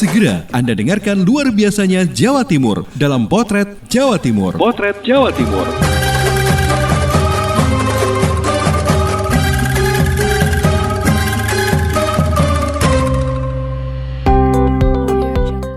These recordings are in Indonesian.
Segera Anda dengarkan luar biasanya Jawa Timur dalam Potret Jawa Timur. Potret Jawa Timur.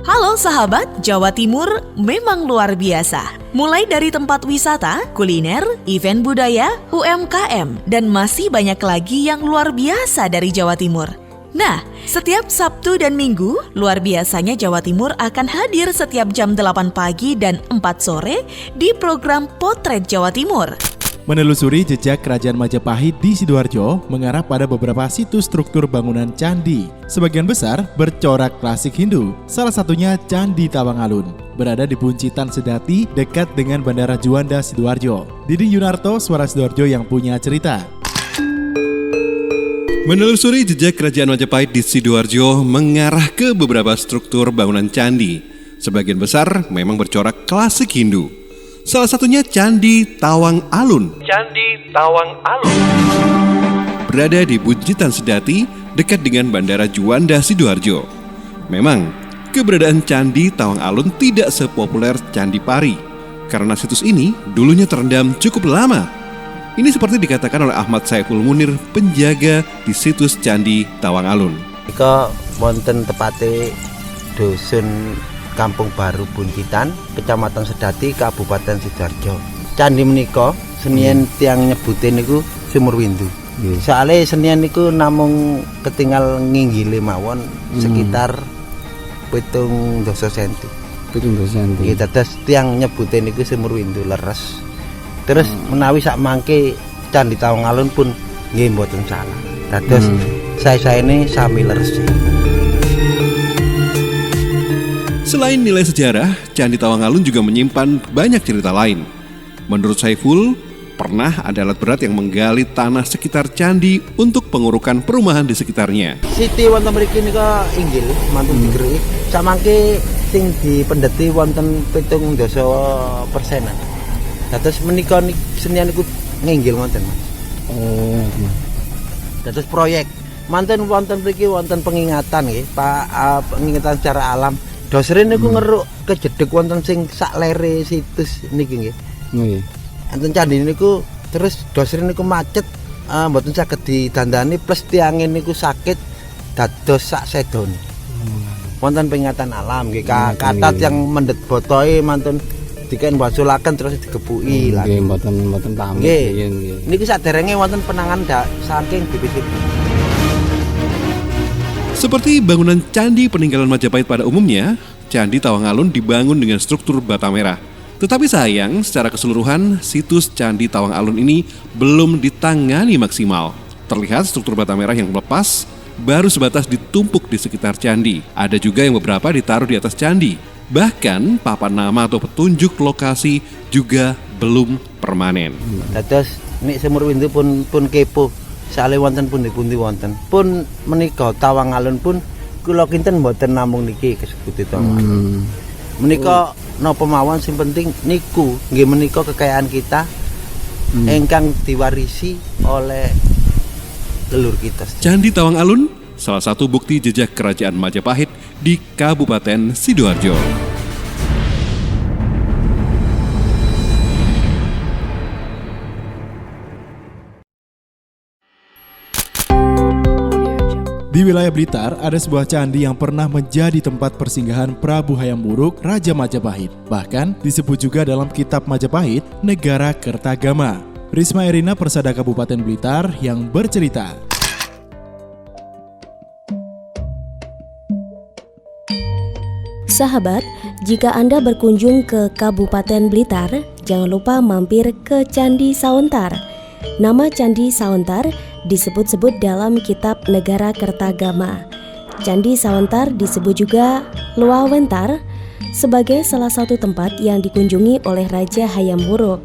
Halo sahabat, Jawa Timur memang luar biasa. Mulai dari tempat wisata, kuliner, event budaya, UMKM, dan masih banyak lagi yang luar biasa dari Jawa Timur. Nah, setiap Sabtu dan Minggu, luar biasanya Jawa Timur akan hadir setiap jam 8 pagi dan 4 sore di program Potret Jawa Timur. Menelusuri jejak Kerajaan Majapahit di Sidoarjo mengarah pada beberapa situs struktur bangunan candi. Sebagian besar bercorak klasik Hindu, salah satunya Candi Tawang Alun. Berada di Buncitan Sedati dekat dengan Bandara Juanda Sidoarjo. Didi Yunarto, Suara Sidoarjo yang punya cerita. Menelusuri jejak Kerajaan Majapahit di Sidoarjo mengarah ke beberapa struktur bangunan candi. Sebagian besar memang bercorak klasik Hindu. Salah satunya Candi Tawang Alun. Candi Tawang Alun berada di Buncitan Sedati dekat dengan Bandara Juanda Sidoarjo. Memang, keberadaan Candi Tawang Alun tidak sepopuler Candi Pari karena situs ini dulunya terendam cukup lama. Ini seperti dikatakan oleh Ahmad Saiful Munir, penjaga di situs Candi Tawang Alun. Ika wonten tepate Dusun Kampung Baru Buncitan, Kecamatan Sedati, Kabupaten Sidoarjo. Candi menika senian tiang nyebutin niku Sumur Windu. Soale senian niku namung ketinggal nginggile mawon sekitar 7 cm. 7 cm. Nggih, dados tiang nyebutin niku Sumur Windu leres. Terus menawi sak mangke Candi Tawang Alun pun nggih mboten salah. Dados saya-sayane sami leres. Selain nilai sejarah, Candi Tawang Alun juga menyimpan banyak cerita lain. Menurut Saiful, pernah ada alat berat yang menggali tanah sekitar candi untuk pengurukan perumahan di sekitarnya. Siti wonten mriki nika inggil mantun digeriki. Sak mangke sing dipendheti wonten 70%. Dados menika senian niku nginggil wonten, Mas. Dados proyek manten wonten mriki wonten pengingatan nggih, Pak, pengingatan secara alam. Dosren niku ngeruk kejedeg wonten sing sak lere situs niki nggih. Nggih. Enten candi niku terus dosren niku macet, mboten saged didandani plus tiange niku sakit dados sak sedon. Wonten pengingatan alam nggih, katat yang mendet botoe mantun diken wasulaken terus digepuki lha. Nggih, mboten pamit nggih. Niki saderenge wonten penangan saking BPD. Seperti bangunan candi peninggalan Majapahit pada umumnya, Candi Tawang Alun dibangun dengan struktur bata merah. Tetapi sayang, secara keseluruhan, situs Candi Tawang Alun ini belum ditangani maksimal. Terlihat struktur bata merah yang lepas, baru sebatas ditumpuk di sekitar candi. Ada juga yang beberapa ditaruh di atas candi. Bahkan papan nama atau petunjuk lokasi juga belum permanen. Dados nek Sumur Windu pun kepo. Sale wonten pundi-pundi wonten. Pun menika Tawang Alun pun kula kinten mboten namung niki kesebut Tawang Alun. Menika napa mawon sing penting niku nggih menika kekayaan kita ingkang diwarisi oleh leluhur kita. Candi Tawang Alun salah satu bukti jejak Kerajaan Majapahit di Kabupaten Sidoarjo. Di wilayah Blitar, ada sebuah candi yang pernah menjadi tempat persinggahan Prabu Hayam Wuruk, Raja Majapahit. Bahkan disebut juga dalam kitab Majapahit, Negara Kertagama. Risma Erina, Persada Kabupaten Blitar, yang bercerita. Sahabat, jika Anda berkunjung ke Kabupaten Blitar, jangan lupa mampir ke Candi Sawentar. Nama Candi Sawentar disebut-sebut dalam kitab Negara Kertagama. Candi Sawentar disebut juga Luawentar sebagai salah satu tempat yang dikunjungi oleh Raja Hayam Wuruk.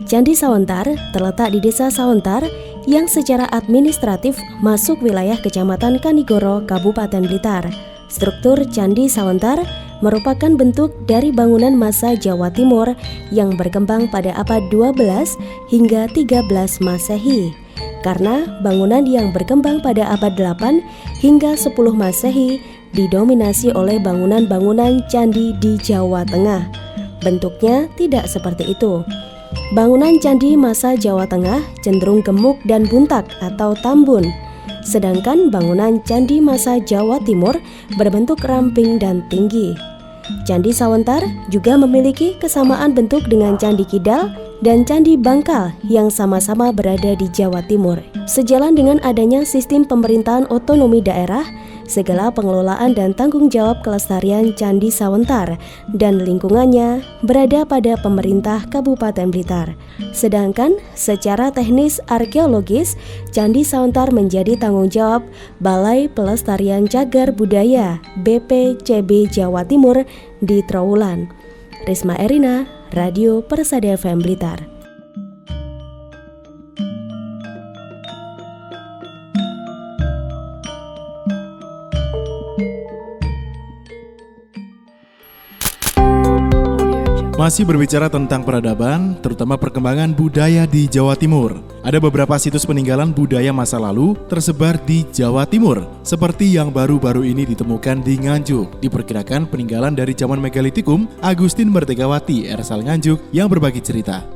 Candi Sawentar terletak di Desa Sawentar yang secara administratif masuk wilayah Kecamatan Kanigoro, Kabupaten Blitar. Struktur Candi Sawentar merupakan bentuk dari bangunan masa Jawa Timur yang berkembang pada abad 12 hingga 13 Masehi. Karena bangunan yang berkembang pada abad 8 hingga 10 Masehi didominasi oleh bangunan-bangunan candi di Jawa Tengah. Bentuknya tidak seperti itu. Bangunan candi masa Jawa Tengah cenderung gemuk dan buntak atau tambun. Sedangkan bangunan candi masa Jawa Timur berbentuk ramping dan tinggi. Candi Sawentar juga memiliki kesamaan bentuk dengan Candi Kidal dan Candi Bangkal yang sama-sama berada di Jawa Timur. Sejalan dengan adanya sistem pemerintahan otonomi daerah, segala pengelolaan dan tanggung jawab kelestarian Candi Sawentar dan lingkungannya berada pada pemerintah Kabupaten Blitar. Sedangkan secara teknis arkeologis, Candi Sawentar menjadi tanggung jawab Balai Pelestarian Cagar Budaya BPCB Jawa Timur di Trowulan. Risma Erina, Radio Persada FM Blitar. Masih berbicara tentang peradaban, terutama perkembangan budaya di Jawa Timur. Ada beberapa situs peninggalan budaya masa lalu tersebar di Jawa Timur, seperti yang baru-baru ini ditemukan di Nganjuk. Diperkirakan peninggalan dari zaman Megalitikum. Agustin Merdekawati, RSL Nganjuk, yang berbagi cerita.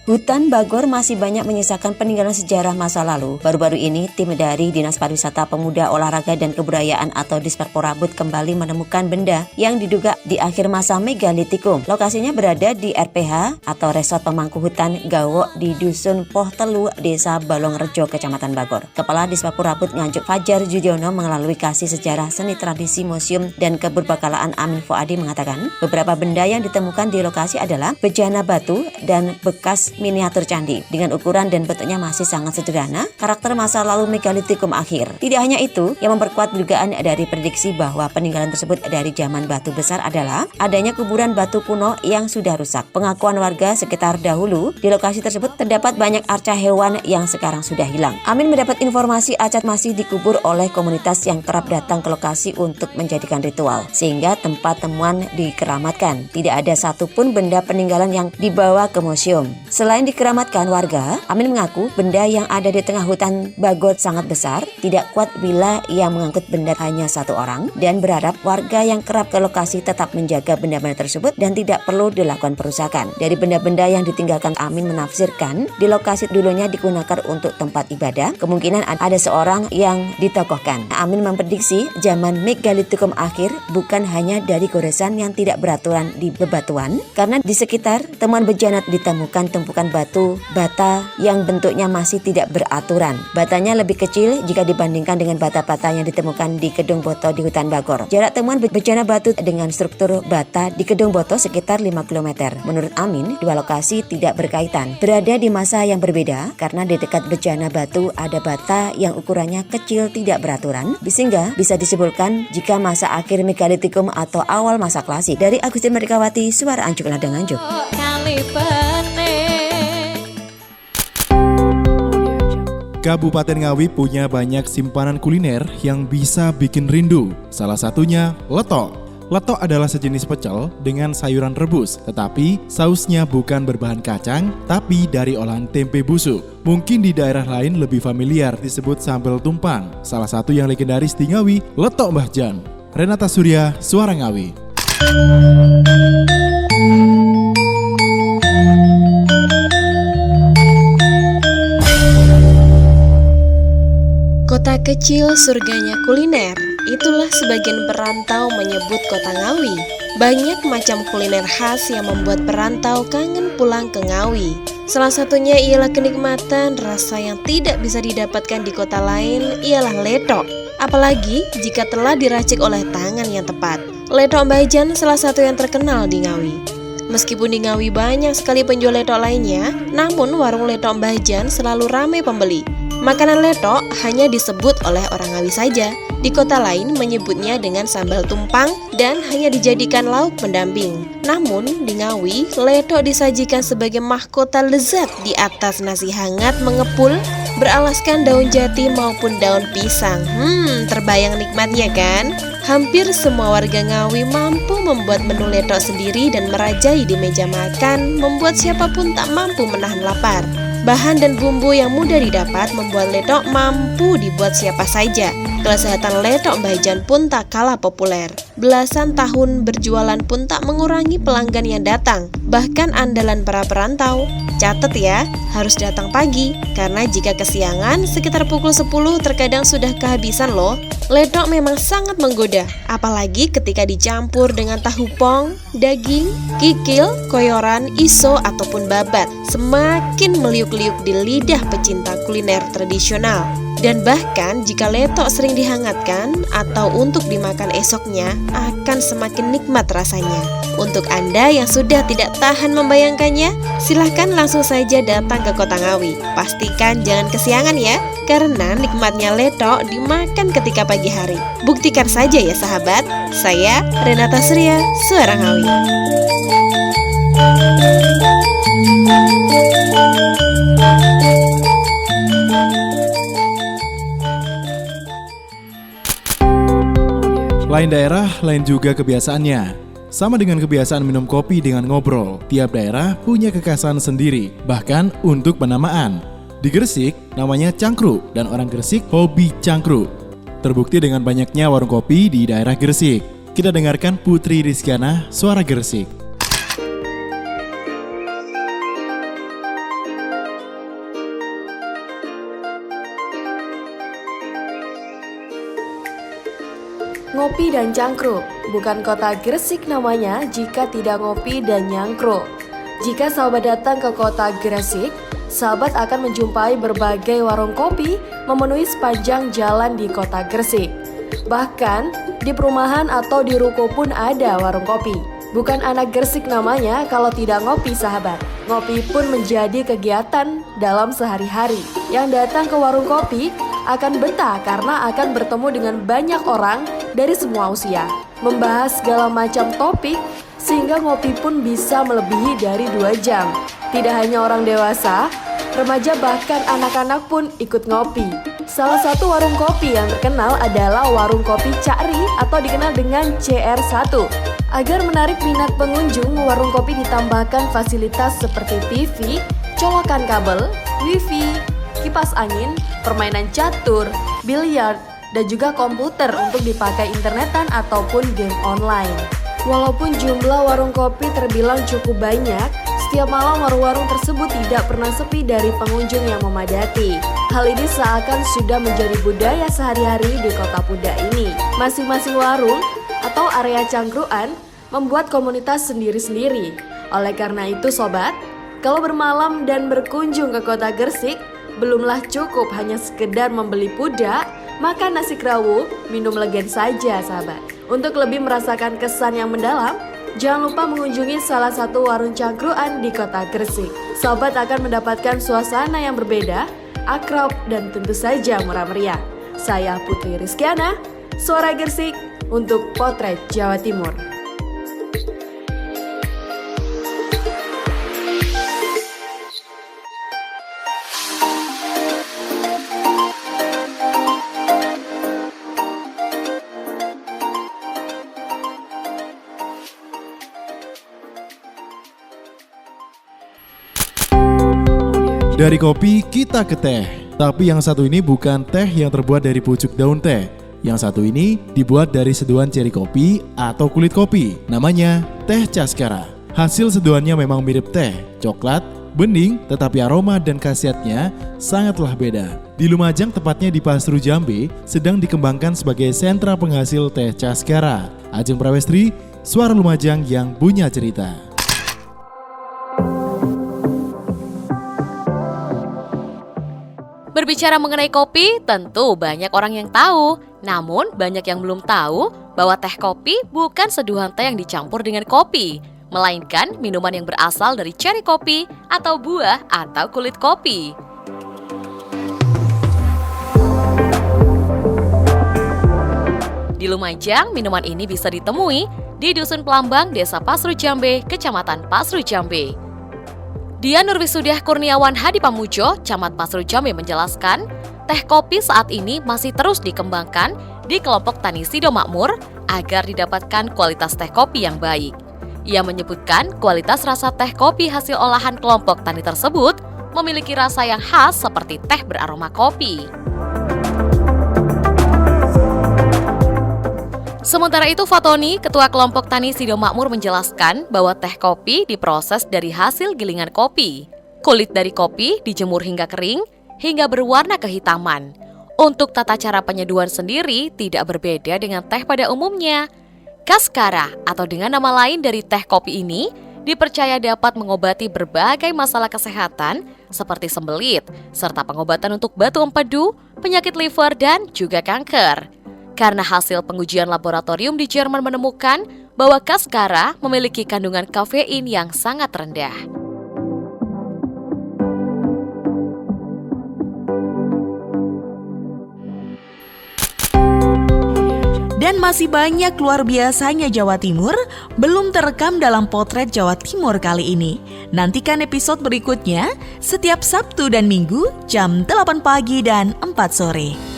Hutan Bagor masih banyak menyisakan peninggalan sejarah masa lalu. Baru-baru ini, tim dari Dinas Pariwisata Pemuda, Olahraga dan Kebudayaan atau Disperporabut kembali menemukan benda yang diduga di akhir masa Megalitikum. Lokasinya berada di RPH atau Resort Pemangku Hutan Gawo di Dusun Poh Telu, Desa Balongrejo, Kecamatan Bagor. Kepala Disperporabut Nganjuk Fajar Judiono melalui kasih sejarah seni tradisi museum dan keberbakalaan Amin Fuadi mengatakan beberapa benda yang ditemukan di lokasi adalah bejana batu dan bekas miniatur candi. Dengan ukuran dan bentuknya masih sangat sederhana, karakter masa lalu Megalitikum akhir. Tidak hanya itu, yang memperkuat dugaan dari prediksi bahwa peninggalan tersebut dari zaman batu besar adalah adanya kuburan batu kuno yang sudah rusak. Pengakuan warga sekitar dahulu, di lokasi tersebut terdapat banyak arca hewan yang sekarang sudah hilang. Amin mendapat informasi acat masih dikubur oleh komunitas yang kerap datang ke lokasi untuk menjadikan ritual, sehingga tempat temuan dikeramatkan. Tidak ada satupun benda peninggalan yang dibawa ke museum. Selain dikeramatkan warga, Amin mengaku benda yang ada di tengah hutan Bagor sangat besar, tidak kuat bila ia mengangkut benda hanya satu orang, dan berharap warga yang kerap ke lokasi tetap menjaga benda-benda tersebut dan tidak perlu dilakukan perusakan. Dari benda-benda yang ditinggalkan, Amin menafsirkan di lokasi dulunya digunakan untuk tempat ibadah, kemungkinan ada seorang yang ditokohkan. Amin memprediksi zaman Megalitikum akhir bukan hanya dari goresan yang tidak beraturan di bebatuan, karena di sekitar temuan bejana ditemukan tumpukan batu bata yang bentuknya masih tidak beraturan. Batanya lebih kecil jika dibandingkan dengan bata-bata yang ditemukan di Kedung Boto di hutan Bagor. Jarak temuan bejana batu dengan struktur bata di Kedung Boto sekitar 5 km. Menurut Amin, dua lokasi tidak berkaitan, berada di masa yang berbeda karena di dekat bejana batu ada bata yang ukurannya kecil tidak beraturan, sehingga bisa disimpulkan jika masa akhir Megalitikum atau awal masa klasik. Dari Agustin Merdekawati, Suara Anjuk Ladang Anjuk. Kabupaten Ngawi punya banyak simpanan kuliner yang bisa bikin rindu. Salah satunya letok. Letok adalah sejenis pecel dengan sayuran rebus, tetapi sausnya bukan berbahan kacang, tapi dari olahan tempe busuk. Mungkin di daerah lain lebih familiar disebut sambal tumpang. Salah satu yang legendaris di Ngawi, letok Mbah Jan. Renata Surya, Suara Ngawi. Kota kecil surganya kuliner, itulah sebagian perantau menyebut kota Ngawi. Banyak macam kuliner khas yang membuat perantau kangen pulang ke Ngawi. Salah satunya ialah kenikmatan rasa yang tidak bisa didapatkan di kota lain, ialah letok. Apalagi jika telah diracik oleh tangan yang tepat. Letok Mbah Jan salah satu yang terkenal di Ngawi. Meskipun di Ngawi banyak sekali penjual letok lainnya, namun warung letok Mbah Jan selalu ramai pembeli. Makanan letok hanya disebut oleh orang Ngawi saja. Di kota lain menyebutnya dengan sambal tumpang dan hanya dijadikan lauk pendamping. Namun di Ngawi, letok disajikan sebagai mahkota lezat di atas nasi hangat mengepul beralaskan daun jati maupun daun pisang. Terbayang nikmatnya kan? Hampir semua warga Ngawi mampu membuat menu letok sendiri dan merajai di meja makan, membuat siapapun tak mampu menahan lapar. Bahan dan bumbu yang mudah didapat membuat letok mampu dibuat siapa saja. Kelezatan letok Mbah Jan pun tak kalah populer. Belasan tahun berjualan pun tak mengurangi pelanggan yang datang. Bahkan andalan para perantau. Catat ya, harus datang pagi, karena jika kesiangan sekitar pukul 10 terkadang sudah kehabisan loh. Letok memang sangat menggoda, apalagi ketika dicampur dengan tahu pong, daging, kikil, koyoran, iso, ataupun babat. Semakin meliuk-liuk di lidah pecinta kuliner tradisional. Dan bahkan jika letok sering dihangatkan atau untuk dimakan esoknya, akan semakin nikmat rasanya. Untuk Anda yang sudah tidak tahan membayangkannya, silahkan langsung saja datang ke Kota Ngawi. Pastikan jangan kesiangan ya, karena nikmatnya letok dimakan ketika pagi hari. Buktikan saja ya sahabat. Saya Renata Surya, Suara Ngawi. Lain daerah, lain juga kebiasaannya. Sama dengan kebiasaan minum kopi dengan ngobrol, tiap daerah punya kekhasan sendiri, bahkan untuk penamaan. Di Gresik, namanya cangkruk, dan orang Gresik hobi cangkruk. Terbukti dengan banyaknya warung kopi di daerah Gresik. Kita dengarkan Putri Rizkyana, Suara Gresik. Ngopi dan cangkruk, bukan kota Gresik namanya jika tidak ngopi dan nyangkruk. Jika sahabat datang ke kota Gresik, sahabat akan menjumpai berbagai warung kopi memenuhi sepanjang jalan di kota Gresik. Bahkan di perumahan atau di ruko pun ada warung kopi. Bukan anak Gresik namanya kalau tidak ngopi sahabat. Ngopi pun menjadi kegiatan dalam sehari-hari. Yang datang ke warung kopi akan betah karena akan bertemu dengan banyak orang dari semua usia, membahas segala macam topik sehingga ngopi pun bisa melebihi dari 2 jam. Tidak hanya orang dewasa, remaja bahkan anak-anak pun ikut ngopi. Salah satu warung kopi yang terkenal adalah warung kopi Cakri atau dikenal dengan CR1. Agar menarik minat pengunjung, warung kopi ditambahkan fasilitas seperti TV, colokan kabel, wifi, kipas angin, permainan catur, biliar, dan juga komputer untuk dipakai internetan ataupun game online. Walaupun jumlah warung kopi terbilang cukup banyak, setiap malam warung-warung tersebut tidak pernah sepi dari pengunjung yang memadati. Hal ini seakan sudah menjadi budaya sehari-hari di kota Punda ini. Masing-masing warung atau area cangkruan membuat komunitas sendiri-sendiri. Oleh karena itu sobat, kalau bermalam dan berkunjung ke kota Gresik, belumlah cukup hanya sekedar membeli pudak, makan nasi krawuh, minum legen saja sahabat. Untuk lebih merasakan kesan yang mendalam, jangan lupa mengunjungi salah satu warung cangkruan di kota Gresik. Sobat akan mendapatkan suasana yang berbeda, akrab, dan tentu saja murah meriah. Saya Putri Rizkyana, Suara Gresik untuk Potret Jawa Timur. Dari kopi kita ke teh. Tapi yang satu ini bukan teh yang terbuat dari pucuk daun teh. Yang satu ini dibuat dari seduhan ceri kopi atau kulit kopi. Namanya teh Caskara. Hasil seduhannya memang mirip teh, coklat, bening, tetapi aroma dan khasiatnya sangatlah beda. Di Lumajang, tepatnya di Pasru Jambe, sedang dikembangkan sebagai sentra penghasil teh Caskara. Ajeng Prawestri, Suara Lumajang yang punya cerita. Berbicara mengenai kopi, tentu banyak orang yang tahu. Namun, banyak yang belum tahu bahwa teh kopi bukan seduhan teh yang dicampur dengan kopi, melainkan minuman yang berasal dari ceri kopi atau buah atau kulit kopi. Di Lumajang, minuman ini bisa ditemui di Dusun Pelambang, Desa Pasru Jambe, Kecamatan Pasru Jambe. Dian Nurwisudah Kurniawan Hadi Pamujo, Camat Pasru Jambe menjelaskan, teh kopi saat ini masih terus dikembangkan di kelompok Tani Sido Makmur agar didapatkan kualitas teh kopi yang baik. Ia menyebutkan kualitas rasa teh kopi hasil olahan kelompok tani tersebut memiliki rasa yang khas seperti teh beraroma kopi. Sementara itu, Fatoni, Ketua Kelompok Tani Sido Makmur menjelaskan bahwa teh kopi diproses dari hasil gilingan kopi. Kulit dari kopi dijemur hingga kering, hingga berwarna kehitaman. Untuk tata cara penyeduhan sendiri tidak berbeda dengan teh pada umumnya. Kaskara atau dengan nama lain dari teh kopi ini dipercaya dapat mengobati berbagai masalah kesehatan seperti sembelit, serta pengobatan untuk batu empedu, penyakit liver, dan juga kanker. Karena hasil pengujian laboratorium di Jerman menemukan bahwa kaskara memiliki kandungan kafein yang sangat rendah. Dan masih banyak luar biasanya Jawa Timur belum terekam dalam potret Jawa Timur kali ini. Nantikan episode berikutnya setiap Sabtu dan Minggu jam 8 pagi dan 4 sore.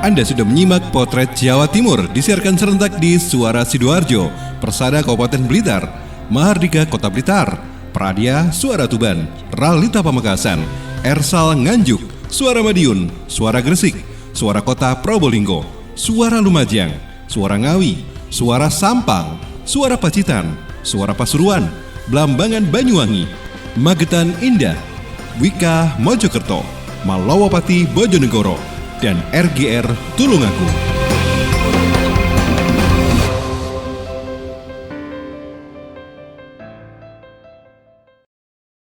Anda sudah menyimak potret Jawa Timur disiarkan serentak di Suara Sidoarjo, Persada Kabupaten Blitar, Mahardika Kota Blitar, Pradia Suara Tuban, Ralita Pamekasan, Ersal Nganjuk, Suara Madiun, Suara Gresik, Suara Kota Probolinggo, Suara Lumajang, Suara Ngawi, Suara Sampang, Suara Pacitan, Suara Pasuruan, Blambangan Banyuwangi, Magetan Indah, Wika Mojokerto, Malawapati Bojonegoro, dan RGR Tulungagung.